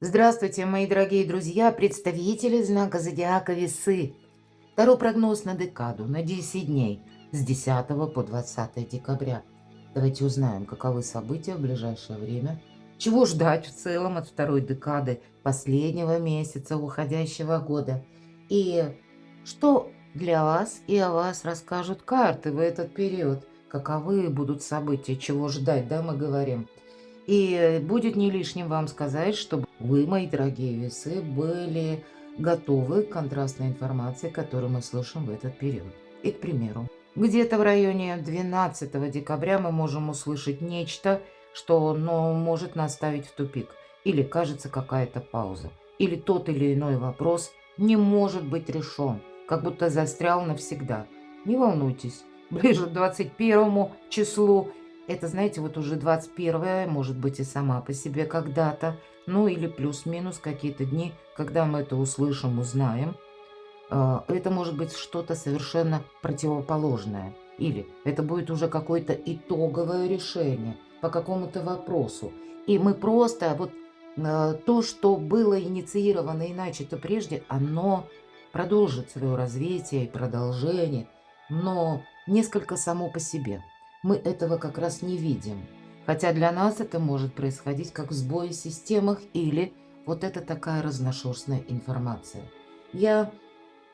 Здравствуйте, мои дорогие друзья, представители знака зодиака Весы. Второй прогноз на декаду, на 10 дней, с 10 по 20 декабря. Давайте узнаем, каковы события в ближайшее время, чего ждать в целом от второй декады последнего месяца уходящего года, и что для вас и о вас расскажут карты в этот период, каковы будут события, чего ждать, да, мы говорим. И будет не лишним вам сказать, чтобы вы, мои дорогие весы, были готовы к контрастной информации, которую мы слышим в этот период. И, к примеру, где-то в районе 12 декабря мы можем услышать нечто, что может нас ставить в тупик. Или кажется какая-то пауза. Или тот или иной вопрос не может быть решен, как будто застрял навсегда. Не волнуйтесь, ближе к 21 числу это, знаете, вот уже 21 может быть и сама по себе когда-то, ну или плюс-минус какие-то дни, когда мы это услышим, узнаем. Это может быть что-то совершенно противоположное. Или это будет уже какое-то итоговое решение по какому-то вопросу. И мы просто вот то, что было инициировано и начато прежде, оно продолжит свое развитие и продолжение, но несколько само по себе. Мы этого как раз не видим. Хотя для нас это может происходить как сбой в системах или вот это такая разношерстная информация. Я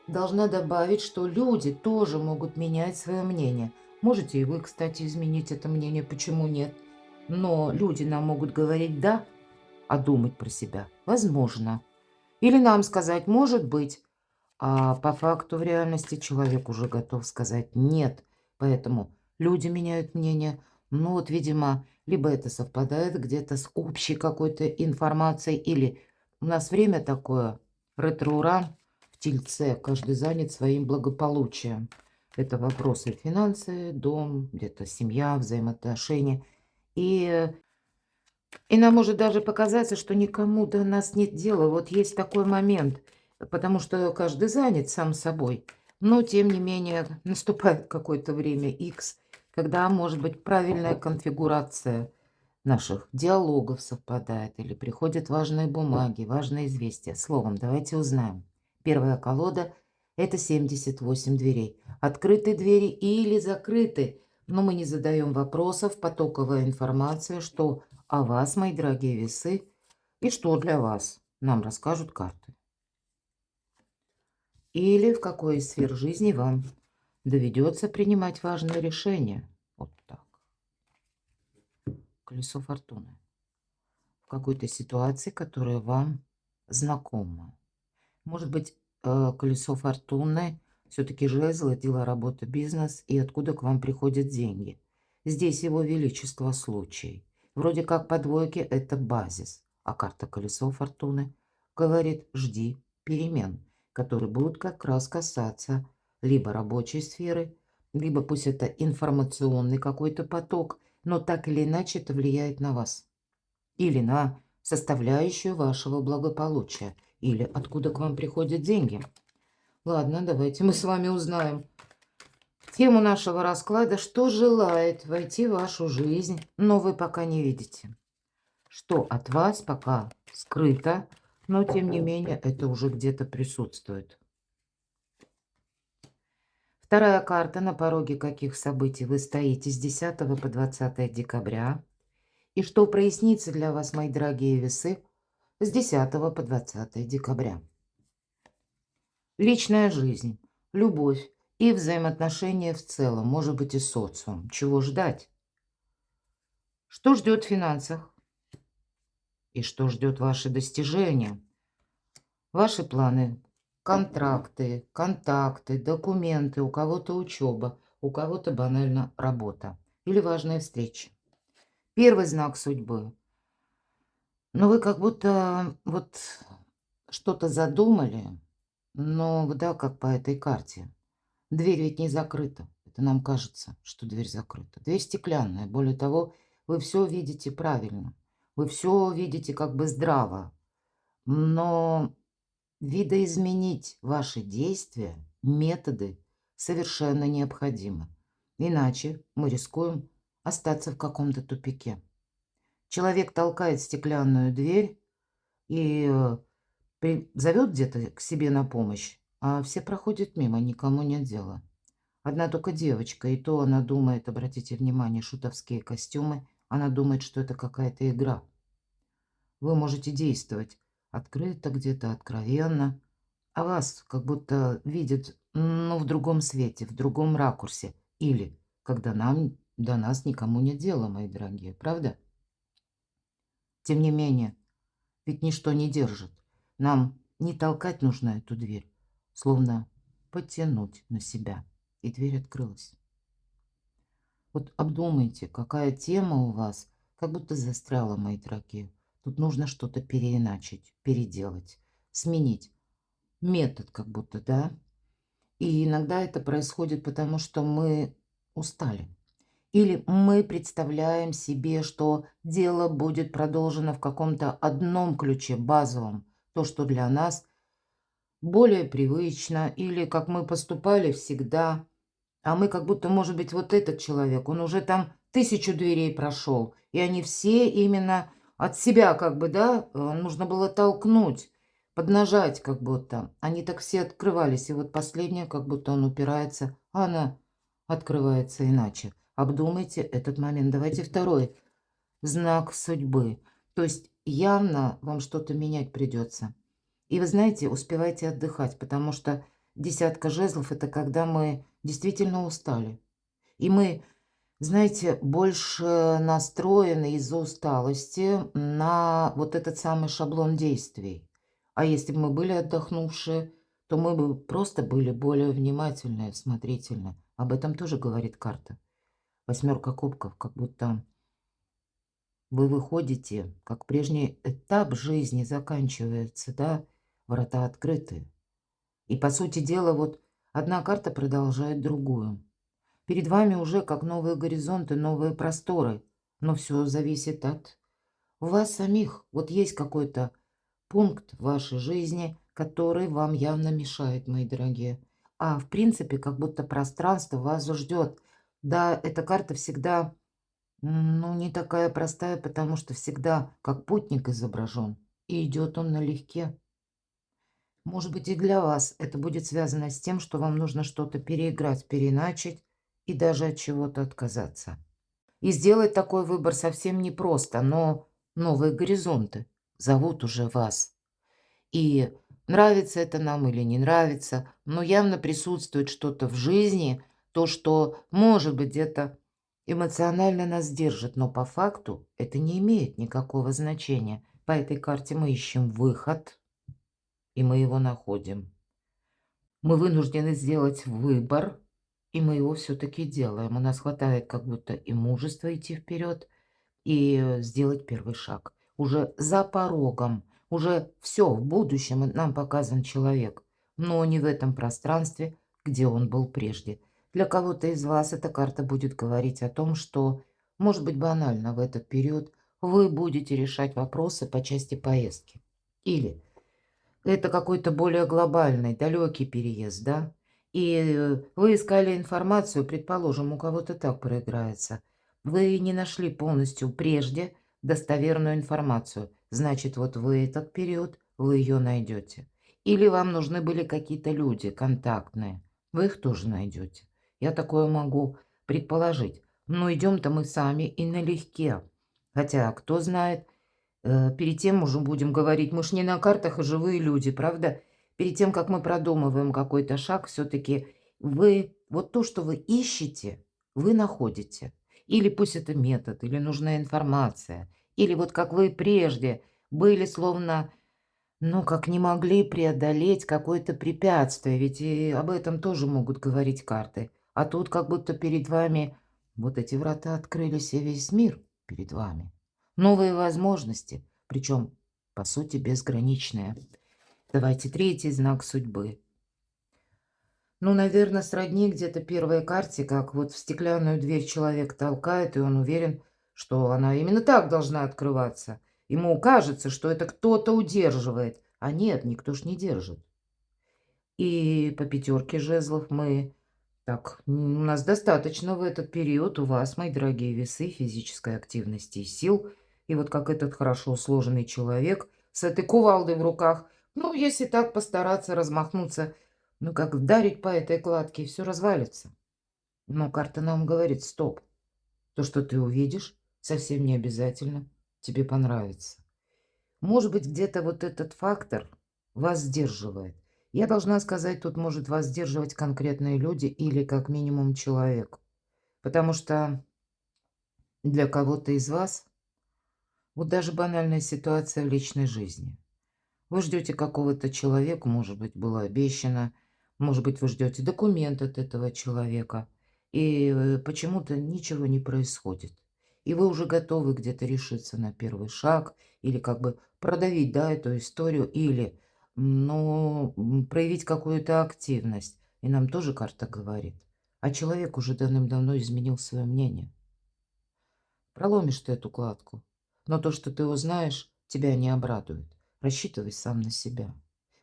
должна добавить, что люди тоже могут менять свое мнение. Можете и вы, кстати, изменить это мнение, почему нет? Но люди нам могут говорить «да», а думать про себя возможно. Или нам сказать «может быть», а по факту в реальности человек уже готов сказать «нет». Поэтому люди меняют мнение. Ну вот, видимо, либо это совпадает где-то с общей какой-то информацией, или у нас время такое, ретро-уран в Тельце, каждый занят своим благополучием. Это вопросы финансы, дом, где-то семья, взаимоотношения. И нам может даже показаться, что никому до нас нет дела. Вот есть такой момент, потому что каждый занят сам собой. Но, тем не менее, наступает какое-то время X, когда, может быть, правильная конфигурация наших диалогов совпадает, или приходят важные бумаги, важные известия. Словом, давайте узнаем. Первая колода– это 78 дверей. Открыты двери или закрыты. Но мы не задаем вопросов, потоковая информация, что о вас, мои дорогие весы, и что для вас нам расскажут карты. Или в какой из сфер жизни вам доведется принимать важные решения. Вот так. Колесо фортуны. В какой-то ситуации, которая вам знакома. Может быть, колесо фортуны, все-таки жезлы, дела, работа, бизнес, и откуда к вам приходят деньги. Здесь его величество случай. Вроде как по двойке это базис, а карта колесо фортуны говорит «жди перемен», которые будут как раз касаться либо рабочей сферы, либо пусть это информационный какой-то поток, но так или иначе это влияет на вас или на составляющую вашего благополучия, или откуда к вам приходят деньги. Ладно, давайте мы с вами узнаем тему нашего расклада, что желает войти в вашу жизнь, но вы пока не видите. Что от вас пока скрыто, но тем не менее это уже где-то присутствует. Вторая карта, на пороге каких событий вы стоите с 10 по 20 декабря. И что прояснится для вас, мои дорогие весы, с 10 по 20 декабря. Личная жизнь, любовь и взаимоотношения в целом, может быть и социум. Чего ждать? Что ждет в финансах? И что ждет ваши достижения? Ваши планы, контракты, контакты, документы, у кого-то учеба, у кого-то банально работа или важная встреча. Первый знак судьбы. Но вы как будто вот что-то задумали, но да, как по этой карте. Дверь ведь не закрыта. Это нам кажется, что дверь закрыта. Дверь стеклянная. Более того, вы все видите правильно. Вы все видите как бы здраво. Но видоизменить ваши действия, методы совершенно необходимо. Иначе мы рискуем остаться в каком-то тупике. Человек толкает стеклянную дверь, и зовет где-то к себе на помощь, а все проходят мимо, никому нет дела. Одна только девочка, и то она думает, обратите внимание, шутовские костюмы, она думает, что это какая-то игра. Вы можете действовать открыто где-то, откровенно, а вас как будто видят, ну, в другом свете, в другом ракурсе. Или когда до нас никому нет дела, мои дорогие, правда? Тем не менее, ведь ничто не держит. Нам не толкать нужно эту дверь, словно потянуть на себя. И дверь открылась. Вот обдумайте, какая тема у вас как будто застряла, мои дорогие. Тут нужно что-то переиначить, переделать, сменить метод как будто, да? И иногда это происходит потому, что мы устали. Или мы представляем себе, что дело будет продолжено в каком-то одном ключе базовом. То, что для нас более привычно, или как мы поступали всегда. А мы как будто, может быть, вот этот человек, он уже там 1000 дверей прошел, и они все именно от себя как бы, да, нужно было толкнуть, поднажать как будто. Они так все открывались, и вот последняя, как будто он упирается, а она открывается иначе. Обдумайте этот момент. Давайте второй знак судьбы. То есть явно вам что-то менять придется. И вы знаете, успевайте отдыхать, потому что десятка жезлов – это когда мы действительно устали. И мы, знаете, больше настроены из-за усталости на вот этот самый шаблон действий. А если бы мы были отдохнувшие, то мы бы просто были более внимательны, смотрительны. Об этом тоже говорит карта. Восьмерка кубков, как будто вы выходите, как прежний этап жизни заканчивается, да, врата открыты. И, по сути дела, вот одна карта продолжает другую. Перед вами уже как новые горизонты, новые просторы. Но все зависит от вас самих. Вот есть какой-то пункт в вашей жизни, который вам явно мешает, мои дорогие. А в принципе, как будто пространство вас ждет. Да, эта карта всегда, ну, не такая простая, потому что всегда как путник изображен. И идет он налегке. Может быть, и для вас это будет связано с тем, что вам нужно что-то переиграть, переиначить и даже от чего-то отказаться. И сделать такой выбор совсем непросто, но новые горизонты зовут уже вас. И нравится это нам или не нравится, но явно присутствует что-то в жизни, то, что, может быть, где-то эмоционально нас держит, но по факту это не имеет никакого значения. По этой карте мы ищем выход, и мы его находим. Мы вынуждены сделать выбор, и мы его все-таки делаем. У нас хватает как будто и мужества идти вперед, и сделать первый шаг. Уже за порогом, уже все, в будущем нам показан человек, но не в этом пространстве, где он был прежде. Для кого-то из вас эта карта будет говорить о том, что, может быть, банально в этот период вы будете решать вопросы по части поездки. Или это какой-то более глобальный, далекий переезд, да? И вы искали информацию, предположим, у кого-то так проиграется. Вы не нашли полностью прежде достоверную информацию. Значит, вот в этот период вы ее найдете. Или вам нужны были какие-то люди контактные. Вы их тоже найдете. Я такое могу предположить. Но идем-то мы сами и налегке. Хотя, кто знает, перед тем уже будем говорить, мы ж не на картах, а живые люди, правда? Перед тем, как мы продумываем какой-то шаг, все-таки вы, вот то, что вы ищете, вы находите. Или пусть это метод, или нужна информация, или вот как вы прежде были словно, ну, как не могли преодолеть какое-то препятствие, ведь и об этом тоже могут говорить карты. А тут как будто перед вами вот эти врата открылись, и весь мир перед вами. Новые возможности, причем, по сути, безграничные. Давайте третий знак судьбы. Ну, наверное, сродни где-то первой карте, как вот в стеклянную дверь человек толкает, и он уверен, что она именно так должна открываться. Ему кажется, что это кто-то удерживает, а нет, никто ж не держит. И по пятерке жезлов мы... Так, у нас достаточно в этот период у вас, мои дорогие весы, физической активности и сил. И вот как этот хорошо сложенный человек с этой кувалдой в руках. Ну, если так постараться размахнуться, ну, как вдарить по этой кладке, и все развалится. Но карта нам говорит: стоп, то, что ты увидишь, совсем не обязательно тебе понравится. Может быть, где-то вот этот фактор вас сдерживает. Я должна сказать, тут может вас сдерживать конкретные люди или как минимум человек. Потому что для кого-то из вас, вот даже банальная ситуация в личной жизни. Вы ждете какого-то человека, может быть, было обещано, может быть, вы ждете документ от этого человека, и почему-то ничего не происходит. И вы уже готовы где-то решиться на первый шаг или как бы продавить, да, эту историю, или, ну, проявить какую-то активность. И нам тоже карта говорит. А человек уже давным-давно изменил свое мнение. Проломишь ты эту кладку, но то, что ты узнаешь, тебя не обрадует. Рассчитывай сам на себя.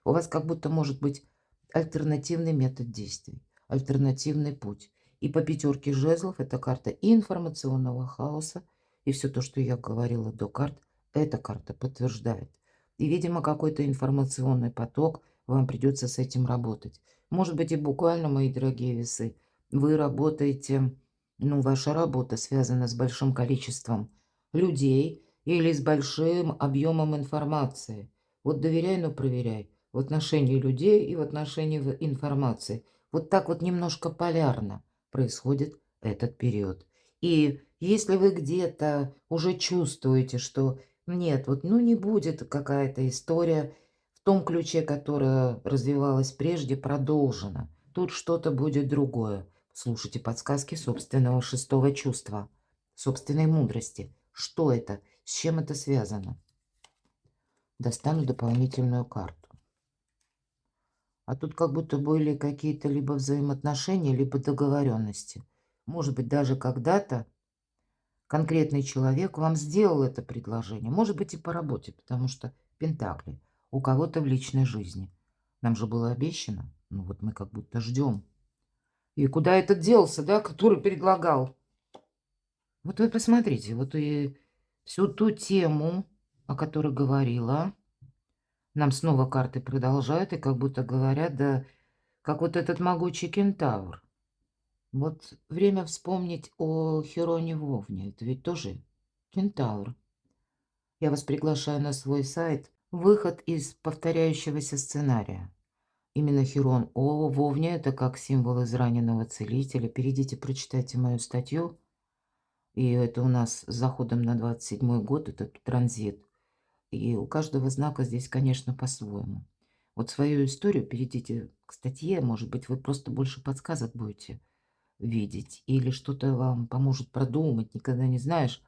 У вас как будто может быть альтернативный метод действий, альтернативный путь. И по пятерке жезлов это карта и информационного хаоса, и все то, что я говорила до карт, эта карта подтверждает. И, видимо, какой-то информационный поток, вам придется с этим работать. Может быть, и буквально, мои дорогие весы, вы работаете, ну, ваша работа связана с большим количеством людей или с большим объемом информации. Вот доверяй, но проверяй. В отношении людей и в отношении информации. Вот так вот немножко полярно происходит этот период. И если вы где-то уже чувствуете, что нет, вот ну не будет какая-то история в том ключе, которая развивалась прежде, продолжена. Тут что-то будет другое. Слушайте подсказки собственного шестого чувства, собственной мудрости. Что это? С чем это связано? Достану дополнительную карту. А тут как будто были какие-то либо взаимоотношения, либо договоренности. Может быть, даже когда-то конкретный человек вам сделал это предложение. Может быть, и по работе, потому что пентакли. У кого-то в личной жизни. Нам же было обещано. Ну вот мы как будто ждем. И куда этот делся, да, который предлагал? Вот вы посмотрите, вот и всю ту тему, о которой говорила, нам снова карты продолжают и как будто говорят, да, как вот этот могучий кентавр. Вот время вспомнить о Хероне Вовне. Это ведь тоже кентавр. Я вас приглашаю на свой сайт. Выход из повторяющегося сценария. Именно Херон О. Вовне – это как символ израненного целителя. Перейдите, прочитайте мою статью. И это у нас с заходом на 27-й год, этот транзит. И у каждого знака здесь, конечно, по-своему. Вот свою историю перейдите к статье, может быть, вы просто больше подсказок будете видеть. Или что-то вам поможет продумать. Никогда не знаешь,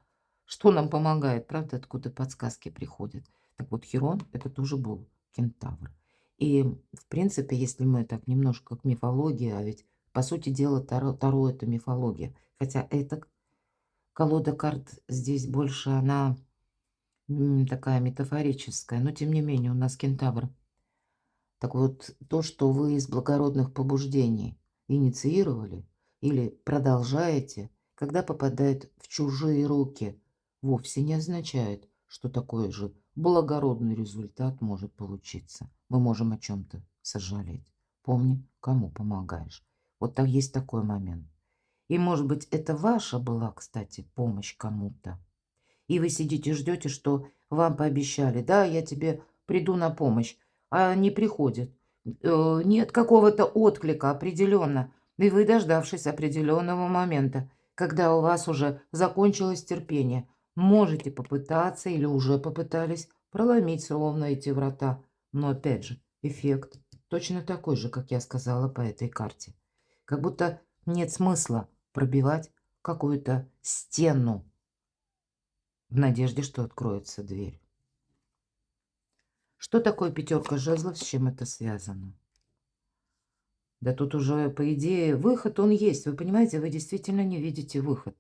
что нам помогает, правда, откуда подсказки приходят. Так вот, Херон– это тоже был кентавр. И, в принципе, если мы так немножко к мифологии, а ведь, по сути дела, Таро это мифология. Хотя это колода карт здесь больше, она такая метафорическая, но тем не менее у нас кентавр. Так вот, то, что вы из благородных побуждений инициировали или продолжаете, когда попадает в чужие руки, вовсе не означает, что такой же благородный результат может получиться. Мы можем о чем-то сожалеть. Помни, кому помогаешь. Вот так есть такой момент. И, может быть, это ваша была, кстати, помощь кому-то. И вы сидите, ждете, что вам пообещали: да, я тебе приду на помощь, а не приходит. Нет какого-то отклика определенно. И вы, дождавшись определенного момента, когда у вас уже закончилось терпение, можете попытаться или уже попытались проломить словно эти врата. Но опять же, эффект точно такой же, как я сказала по этой карте. Как будто нет смысла пробивать какую-то стену в надежде, что откроется дверь. Что такое пятерка жезлов, с чем это связано? Да тут уже, по идее, выход он есть. Вы понимаете, вы действительно не видите выход.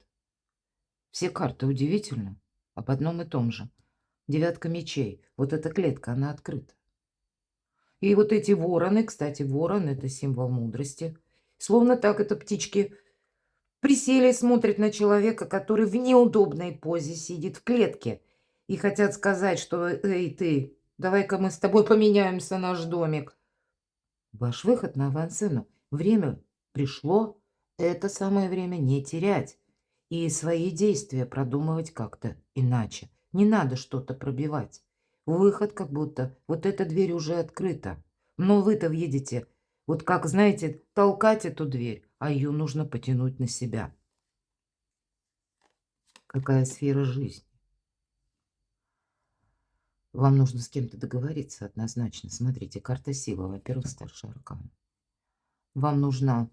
Все карты удивительно об одном и том же. Девятка мечей. Вот эта клетка, она открыта. И вот эти вороны, кстати, ворон– это символ мудрости. Словно так это птички присели и смотрят на человека, который в неудобной позе сидит в клетке. И хотят сказать, что «Эй, ты, Давай-ка мы с тобой поменяемся, наш домик. Ваш выход на авансцену. Время пришло. Это самое время не терять. И свои действия продумывать как-то иначе. Не надо что-то пробивать. Выход как будто вот эта дверь уже открыта. Но вы-то видите, вот как, знаете, толкать эту дверь, а ее нужно потянуть на себя. Какая сфера жизни? Вам нужно с кем-то договориться однозначно. Смотрите, карта силы, во-первых, старший аркан. Вам нужна,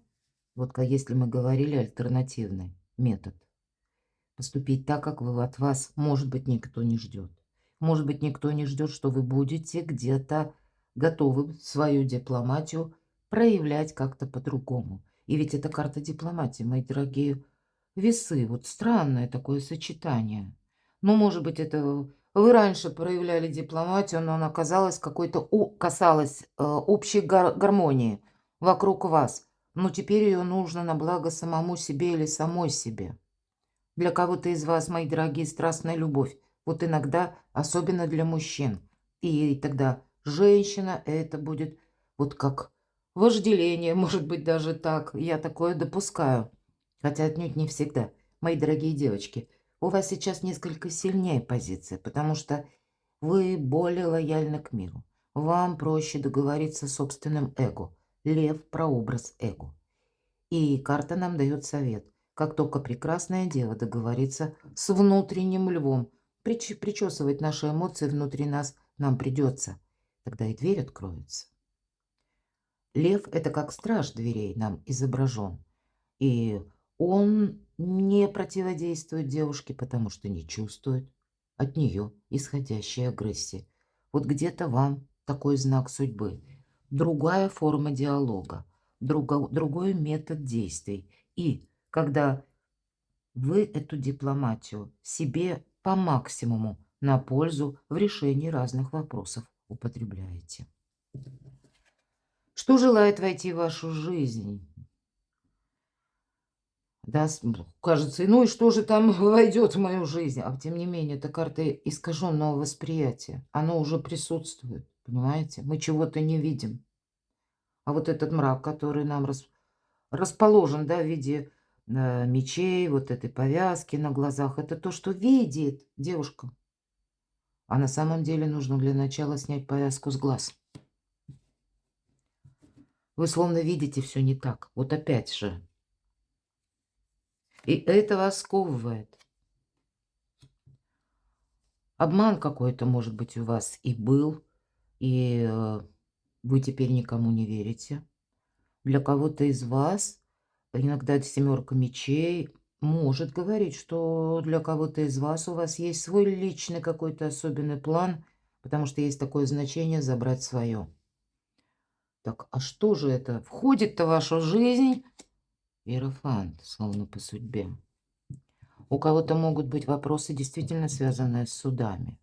вот если мы говорили, альтернативный метод. Поступить так, как вы от вас, может быть, никто не ждет. Может быть, никто не ждет, что вы будете где-то готовы свою дипломатию проявлять как-то по-другому. И ведь это карта дипломатии, мои дорогие весы. Вот странное такое сочетание. Ну, может быть, это вы раньше проявляли дипломатию, но она казалась касалась общей гармонии вокруг вас. Но теперь ее нужно на благо самому себе или самой себе. Для кого-то из вас, мои дорогие, страстная любовь. Вот иногда, особенно для мужчин. И тогда женщина это будет вот как вожделение, может быть, даже так. Я такое допускаю. Хотя отнюдь не всегда. Мои дорогие девочки, у вас сейчас несколько сильнее позиция, потому что вы более лояльны к миру. Вам проще договориться с собственным эго. Лев – прообраз эго. И карта нам дает совет. Как только прекрасная дева договорится с внутренним львом, причесывать наши эмоции внутри нас нам придется. Тогда и дверь откроется. Лев – это как страж дверей нам изображен. И он не противодействует девушке, потому что не чувствует от нее исходящей агрессии. Вот где-то вам такой знак судьбы. Другая форма диалога, другой метод действий. И когда вы эту дипломатию себе по максимуму на пользу в решении разных вопросов употребляете. Что желает войти в вашу жизнь? Да, кажется, ну и что же там войдет в мою жизнь? А тем не менее, это карта искаженного восприятия. Оно уже присутствует, понимаете? Мы чего-то не видим. А вот этот мрак, который нам расположен, да, в виде мечей, вот этой повязки на глазах, это то, что видит девушка. А на самом деле нужно для начала снять повязку с глаз. Вы словно видите все не так. Вот опять же. И это вас сковывает. Обман какой-то, может быть, у вас и был, и вы теперь никому не верите. Для кого-то из вас иногда семерка мечей может говорить, что для кого-то из вас у вас есть свой личный какой-то особенный план, потому что есть такое значение забрать свое. Так, а что же это? Входит-то в вашу жизнь иерофант, словно по судьбе. У кого-то могут быть вопросы, действительно связанные с судами.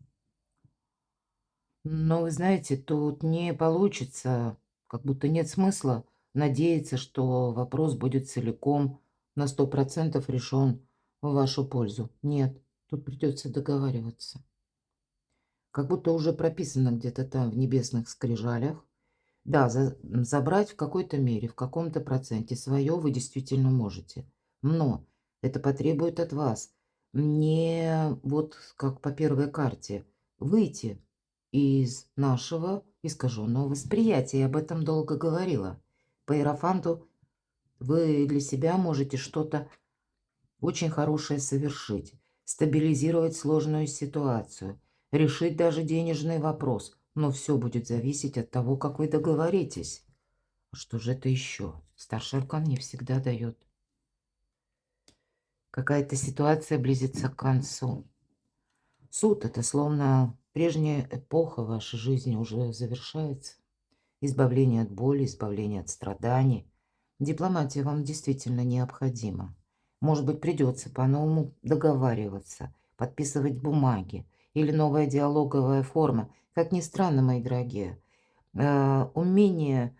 Но вы знаете, тут не получится, как будто нет смысла надеяться, что вопрос будет целиком на 100% решен в вашу пользу. Нет, тут придется договариваться. Как будто уже прописано где-то там в небесных скрижалях. Да, забрать в какой-то мере, в каком-то проценте свое вы действительно можете. Но это потребует от вас не вот как по первой карте выйти из нашего искаженного восприятия. Я об этом долго говорила. По иерофанту вы для себя можете что-то очень хорошее совершить, стабилизировать сложную ситуацию, решить даже денежный вопрос. Но все будет зависеть от того, как вы договоритесь. А что же это еще? Старший аркан не всегда дает. Какая-то ситуация близится к концу. Суд – это словно прежняя эпоха вашей жизни уже завершается. Избавление от боли, избавление от страданий. Дипломатия вам действительно необходима. Может быть, придется по-новому договариваться, подписывать бумаги или новая диалоговая форма. Как ни странно, мои дорогие, умение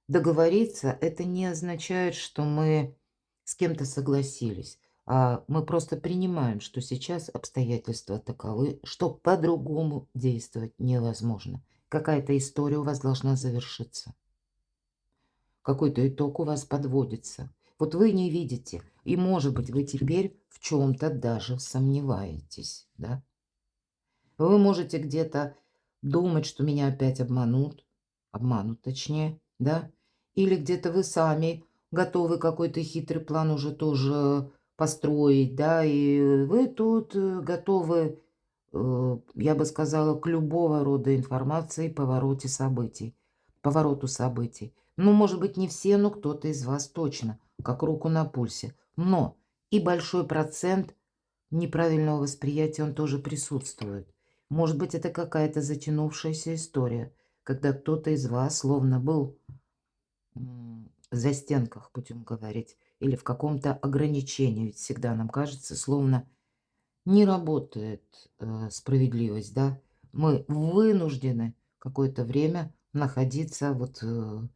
договориться – это не означает, что мы с кем-то согласились. Мы просто принимаем, что сейчас обстоятельства таковы, что по-другому действовать невозможно. Какая-то история у вас должна завершиться. Какой-то итог у вас подводится. Вот вы не видите, и, может быть, вы теперь в чем-то даже сомневаетесь, да? Вы можете где-то думать, что меня опять обманут точнее, да? Или где-то вы сами готовы какой-то хитрый план уже тоже построить, да, и вы тут готовы, я бы сказала, к любого рода информации, повороту событий. Ну, может быть, не все, но кто-то из вас точно, как руку на пульсе. Но и большой процент неправильного восприятия, он тоже присутствует. Может быть, это какая-то затянувшаяся история, когда кто-то из вас словно был в застенках, будем говорить, или в каком-то ограничении. Ведь всегда нам кажется, словно не работает справедливость, да. Мы вынуждены какое-то время находиться вот в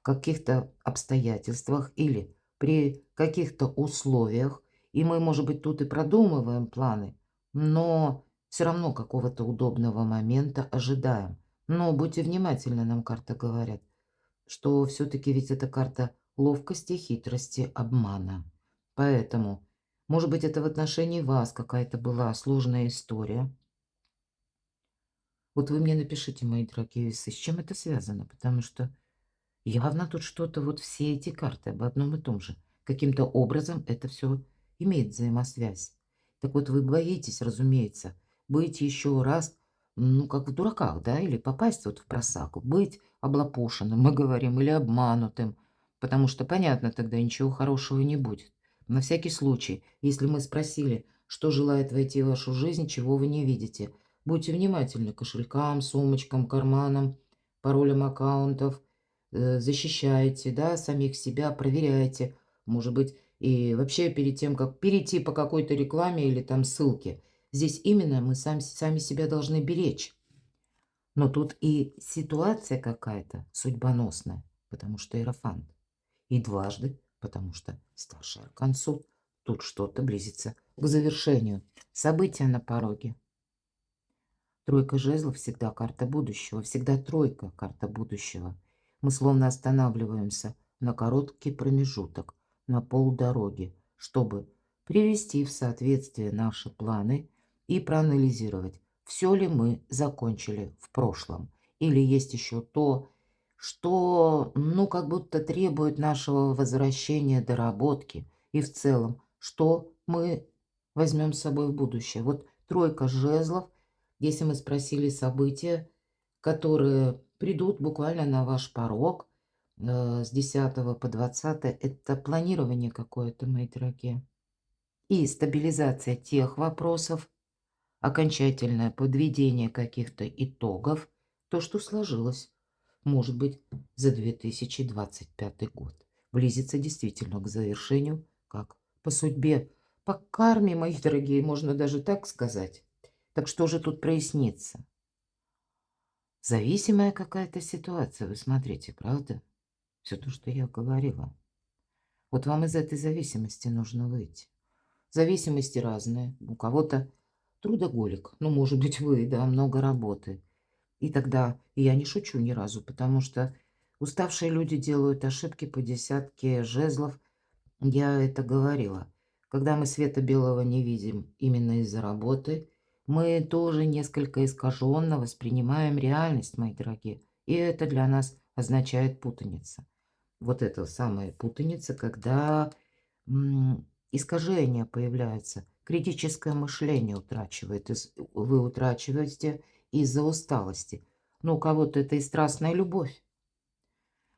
каких-то обстоятельствах или при каких-то условиях, и мы, может быть, тут и продумываем планы, но все равно какого-то удобного момента ожидаем. Но будьте внимательны, нам карта говорят, что все-таки ведь это карта ловкости, хитрости, обмана. Поэтому, может быть, это в отношении вас какая-то была сложная история. Вот вы мне напишите, мои дорогие весы, с чем это связано, потому что явно тут что-то, вот все эти карты об одном и том же. Каким-то образом это все имеет взаимосвязь. Так вот, вы боитесь, разумеется, быть еще раз, ну, как в дураках, да, или попасть вот в просаку, быть облапошенным, мы говорим, или обманутым, потому что, понятно, тогда ничего хорошего не будет. На всякий случай, если мы спросили, что желает войти в вашу жизнь, чего вы не видите, будьте внимательны к кошелькам, сумочкам, карманам, паролям аккаунтов, защищаете, да, самих себя, проверяете. Может быть, и вообще перед тем, как перейти по какой-то рекламе или там ссылке, здесь именно мы сами себя должны беречь. Но тут и ситуация какая-то судьбоносная, потому что иерофант. И дважды, потому что старший аркан суд. Тут что-то близится к завершению. События на пороге. Тройка жезлов всегда карта будущего, всегда тройка карта будущего. Мы словно останавливаемся на короткий промежуток, на полдороги, чтобы привести в соответствие наши планы и проанализировать, все ли мы закончили в прошлом. Или есть еще то, что, ну, как будто требует нашего возвращения, доработки. И в целом, что мы возьмем с собой в будущее. Вот тройка жезлов, если мы спросили события, которые придут буквально на ваш порог с 10 по 20, это планирование какое-то, мои дорогие. И стабилизация тех вопросов, окончательное подведение каких-то итогов, то, что сложилось, может быть, за 2025 год. Близится действительно к завершению, как по судьбе, по карме, мои дорогие, можно даже так сказать. Так что же тут прояснится? Зависимая какая-то ситуация, вы смотрите, правда? Все то, что я говорила. Вот вам из этой зависимости нужно выйти. Зависимости разные. У кого-то трудоголик, ну, может быть, вы, да, много работы. И тогда, и я не шучу ни разу, потому что уставшие люди делают ошибки по десятке жезлов. Я это говорила. Когда мы света белого не видим именно из-за работы, мы тоже несколько искаженно воспринимаем реальность, мои дорогие. И это для нас означает путаница. Вот это самая путаница, когда искажения появляются, критическое мышление утрачивает, вы утрачиваете из-за усталости. Но у кого-то это и страстная любовь,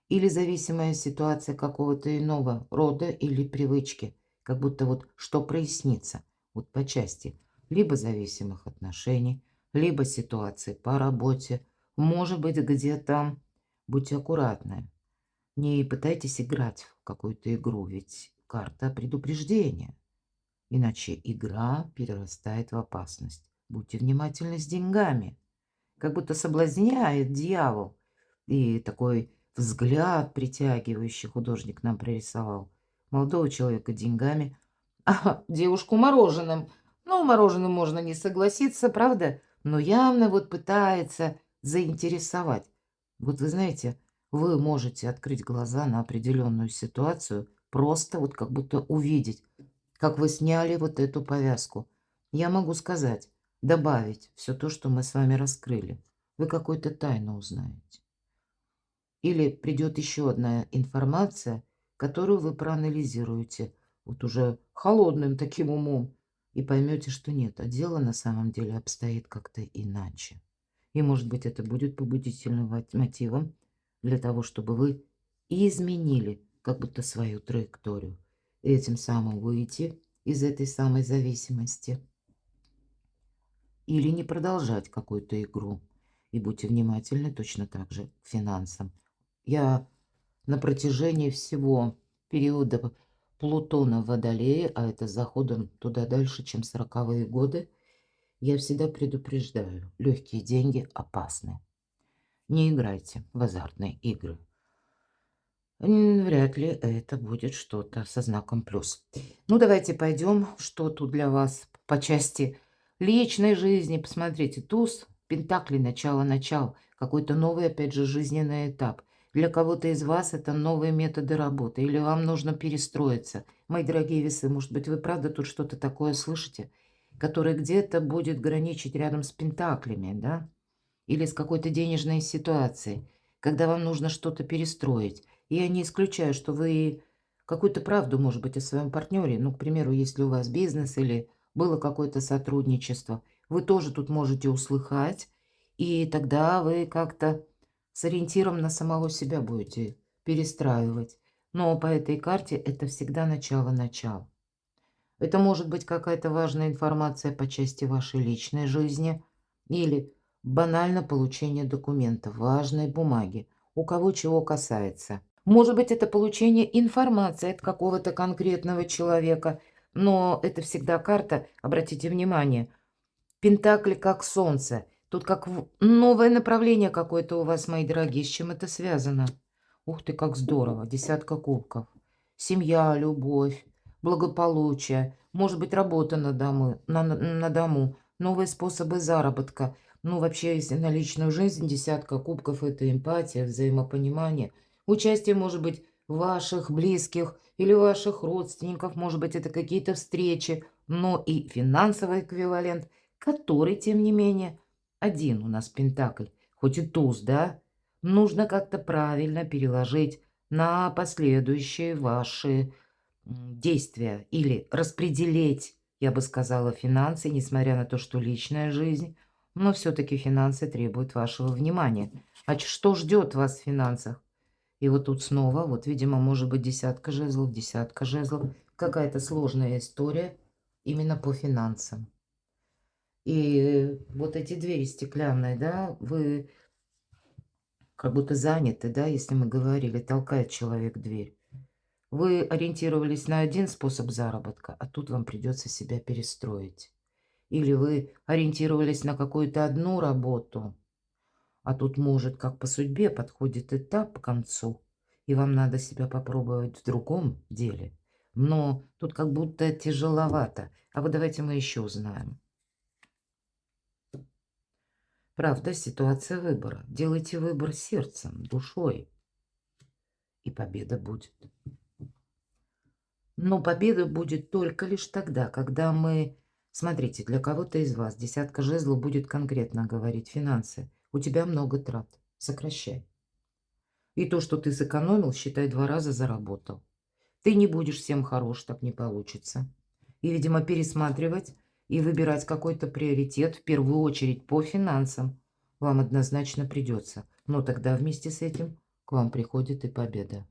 или зависимая ситуация какого-то иного рода или привычки, как будто вот что прояснится, вот по части либо зависимых отношений, либо ситуации по работе, может быть, где-то будьте аккуратны. Не пытайтесь играть в какую-то игру, ведь карта предупреждения. Иначе игра перерастает в опасность. Будьте внимательны с деньгами. Как будто соблазняет дьявол. И такой взгляд притягивающий художник нам прорисовал. Молодого человека деньгами, девушку мороженым. Ну, мороженым можно не согласиться, правда? Но явно вот пытается заинтересовать. Вот вы знаете, вы можете открыть глаза на определенную ситуацию, просто вот как будто увидеть, как вы сняли вот эту повязку. Я могу сказать, добавить все то, что мы с вами раскрыли. Вы какую-то тайну узнаете. Или придет еще одна информация, которую вы проанализируете вот уже холодным таким умом и поймете, что нет, а дело на самом деле обстоит как-то иначе. И, может быть, это будет побудительным мотивом для того, чтобы вы изменили как будто свою траекторию. И этим самым выйти из этой самой зависимости или не продолжать какую-то игру. И будьте внимательны точно так же к финансам. Я на протяжении всего периода Плутона в Водолее, а это с заходом туда дальше, чем 40-е годы, я всегда предупреждаю, легкие деньги опасны. Не играйте в азартные игры. Вряд ли это будет что-то со знаком плюс. Ну, давайте пойдем, что тут для вас по части личной жизни. Посмотрите, туз, пентакли, начало-начало. Какой-то новый, опять же, жизненный этап. Для кого-то из вас это новые методы работы. Или вам нужно перестроиться. Мои дорогие весы, может быть, вы правда тут что-то такое слышите, которое где-то будет граничить рядом с пентаклями, да? Или с какой-то денежной ситуацией, когда вам нужно что-то перестроить. И я не исключаю, что вы какую-то правду, может быть, о своем партнере, ну, к примеру, если у вас бизнес или было какое-то сотрудничество, вы тоже тут можете услыхать, и тогда вы как-то с ориентиром на самого себя будете перестраивать. Но по этой карте это всегда начало-начало. Это может быть какая-то важная информация по части вашей личной жизни или банально получение документов, важной бумаги, у кого чего касается. Может быть, это получение информации от какого-то конкретного человека, но это всегда карта, обратите внимание, пентакли как солнце. Тут как новое направление какое-то у вас, мои дорогие. С чем это связано? Ух ты, как здорово. Десятка кубков. Семья, любовь, благополучие. Может быть, работа на дому. Новые способы заработка. Ну, вообще, если на личную жизнь, десятка кубков– это эмпатия, взаимопонимание. Участие, может быть, ваших близких или ваших родственников. Может быть, это какие-то встречи. Но и финансовый эквивалент – который, тем не менее, один у нас пентакль, хоть и туз, да, нужно как-то правильно переложить на последующие ваши действия или распределить, я бы сказала, финансы, несмотря на то, что личная жизнь, но все-таки финансы требуют вашего внимания. А что ждет вас в финансах? И вот тут снова, вот, видимо, может быть, десятка жезлов, какая-то сложная история именно по финансам. И вот эти двери стеклянные, да, вы как будто заняты, да, если мы говорили, толкает человек дверь. Вы ориентировались на один способ заработка, а тут вам придется себя перестроить. Или вы ориентировались на какую-то одну работу, а тут, может, как по судьбе подходит этап к концу, и вам надо себя попробовать в другом деле. Но тут как будто тяжеловато. А вот давайте мы еще узнаем. Правда, ситуация выбора. Делайте выбор сердцем, душой, и победа будет. Но победа будет только лишь тогда, когда мы... Смотрите, для кого-то из вас десятка жезлов будет конкретно говорить финансы. У тебя много трат. Сокращай. И то, что ты сэкономил, считай, 2 раза заработал. Ты не будешь всем хорош, так не получится. И, видимо, пересматривать и выбирать какой-то приоритет, в первую очередь по финансам, вам однозначно придется. Но тогда вместе с этим к вам приходит и победа.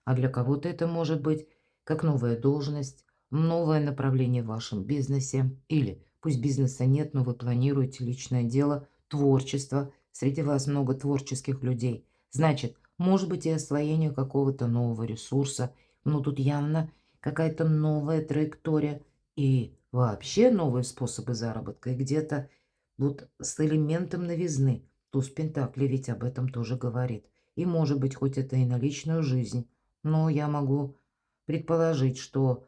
А для кого-то это может быть как новая должность, новое направление в вашем бизнесе. Или пусть бизнеса нет, но вы планируете личное дело, творчество. Среди вас много творческих людей. Значит, может быть и освоение какого-то нового ресурса. Но тут явно какая-то новая траектория и вообще новые способы заработка. И где-то вот с элементом новизны. Туз Пентакли ведь об этом тоже говорит. И может быть, хоть это и на личную жизнь, но я могу предположить, что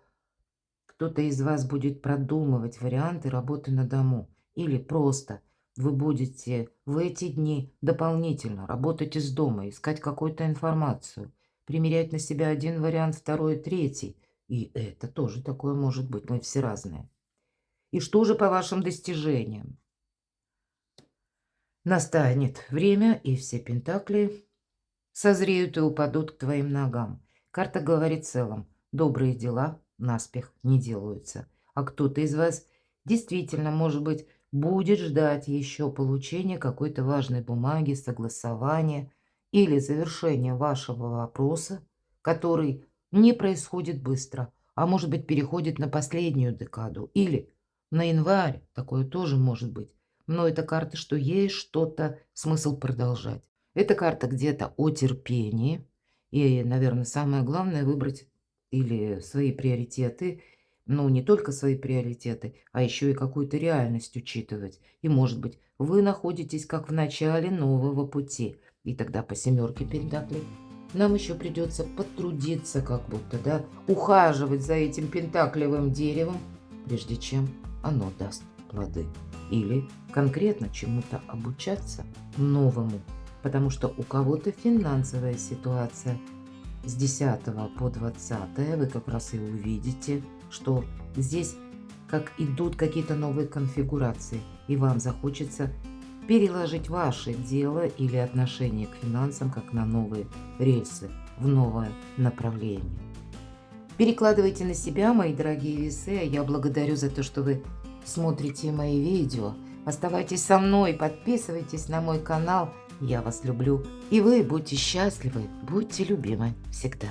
кто-то из вас будет продумывать варианты работы на дому. Или просто вы будете в эти дни дополнительно работать из дома, искать какую-то информацию, примерять на себя один вариант, второй, третий. И это тоже такое может быть, мы все разные. И что же по вашим достижениям? Настанет время, и все пентакли созреют и упадут к твоим ногам. Карта говорит в целом, добрые дела наспех не делаются. А кто-то из вас действительно, может быть, будет ждать еще получения какой-то важной бумаги, согласования или завершения вашего вопроса, который не происходит быстро, а может быть переходит на последнюю декаду или на январь, такое тоже может быть. Но это карта, что есть что-то, смысл продолжать. Это карта где-то о терпении. И, наверное, самое главное выбрать или свои приоритеты, ну, не только свои приоритеты, а еще и какую-то реальность учитывать. И, может быть, вы находитесь как в начале нового пути. И тогда по семерке пентаклей нам еще придется потрудиться как будто, да, ухаживать за этим пентаклевым деревом, прежде чем оно даст плоды. Или конкретно чему-то обучаться новому. Потому что у кого-то финансовая ситуация с 10 по 20 вы как раз и увидите, что здесь как идут какие-то новые конфигурации, и вам захочется переложить ваше дело или отношение к финансам как на новые рельсы, в новое направление. Перекладывайте на себя, мои дорогие весы. Я благодарю за то, что вы смотрите мои видео. Оставайтесь со мной, подписывайтесь на мой канал. Я вас люблю. И вы будьте счастливы, будьте любимы всегда.